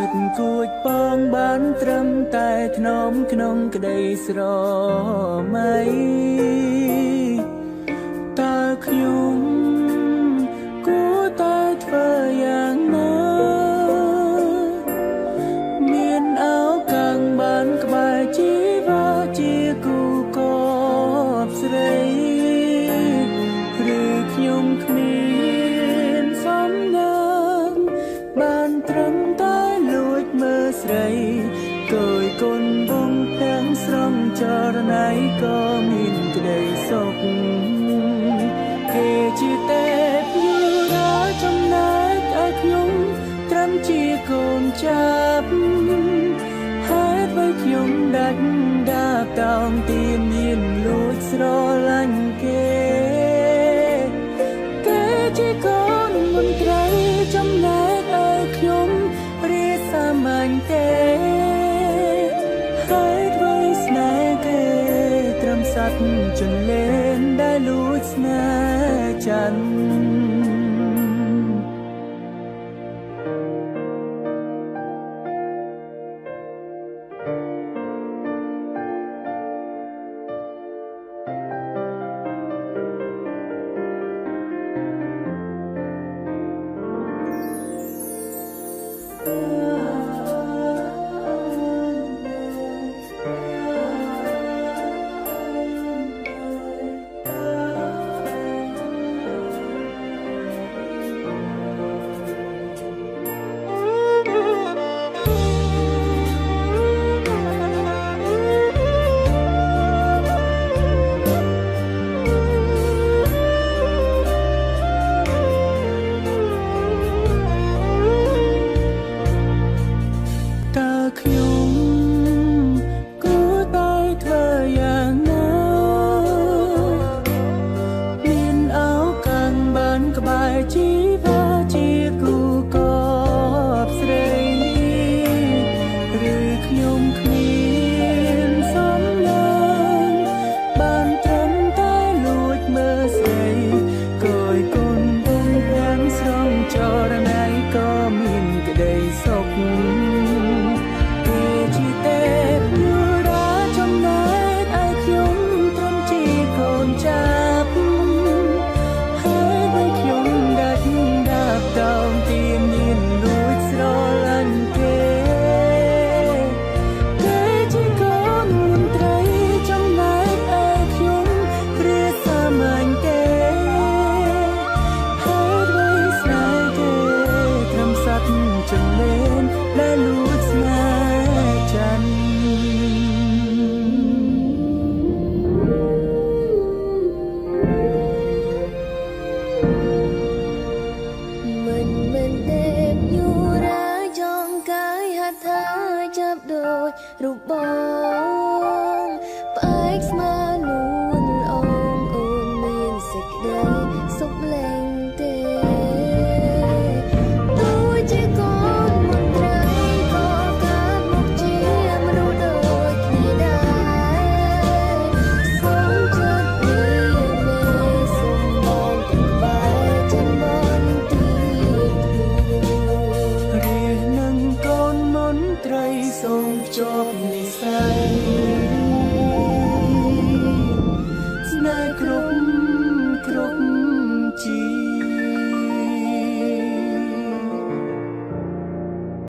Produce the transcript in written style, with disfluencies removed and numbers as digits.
ចិត្តគួចបងបានត្រឹមតែថ្នមក្នុងក្តីស្រមៃតើខ្ញុំគួរតែធ្វើយ៉ាងណាមានអោកាំងបានក្បែរជីវាជាគូកបស្រីឬខ្ញុំគ្មានសំណាងបានត្រឹមតែលួចមើលស្រីគយគុណបងទាំងស្រងចរណៃក៏មានក្តីសុខគេជាទេពយុរាចំណែកឲ្យខ្ញុំត្រឹមជាកូនចាប់ហេតុអ្វីខ្ញុំដាច់ដាបតោងទានមានលួចស្រឡាញ់គេជាកូនមន្ត្រីចំណែកឲ្យខ្ញុំរៀបសាមញ្ញទេហើយអ្វីស្នេហ៍គេត្រឹមសត្វចន្លេនដែលលួចស្នេហ៍ច័ន្ទជីវាជាគូកបស្រីឬខ្ញុំគ្មានសំណាងបានត្រឹមតែលួចមើលស្រីគយគុណបងទាំងស្រងចរណៃក៏មានក្តីសុខគេជាទេពយុរាចំណែកឲ្យខ្ញុំត្រឹមជាកូនចាប់តោងទានមានលួចស្រឡាញ់គេគេជាកូនមន្ត្រីចំណែកឲ្យខ្ញុំរៀបសាមញ្ញទេហើយអ្វីស្នេហ៍គេត្រឹមសត្វចន្លេនដែលលួចស្នេហ៍ច័ន្ទរូបបង